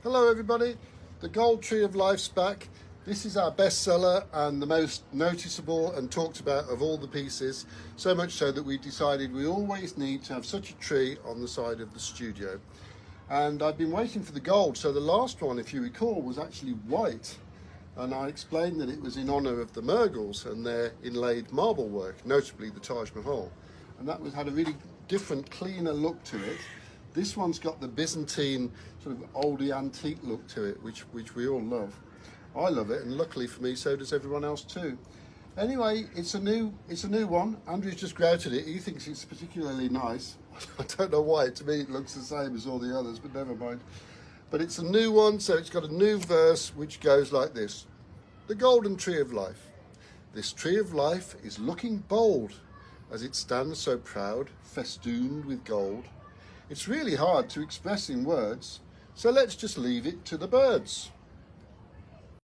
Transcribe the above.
Hello everybody, the Gold Tree of Life's back. This is our bestseller and the most noticeable and talked about of all the pieces, so much so that we decided we always need to have such a tree on the side of the studio. And I've been waiting for the gold, so the last one, if you recall, was actually white. And I explained that it was in honour of the Mughals and their inlaid marble work, notably the Taj Mahal. And that had a really different, cleaner look to it. This one's got the Byzantine sort of oldie antique look to it, which we all love. I love it, and luckily for me, so does everyone else too. Anyway, it's a new one. Andrew's just grouted it. He thinks it's particularly nice. I don't know why. To me, it looks the same as all the others, but never mind. But it's a new one, so it's got a new verse which goes like this: the golden tree of life. This tree of life is looking bold as it stands so proud, festooned with gold. It's really hard to express in words, so let's just leave it to the birds.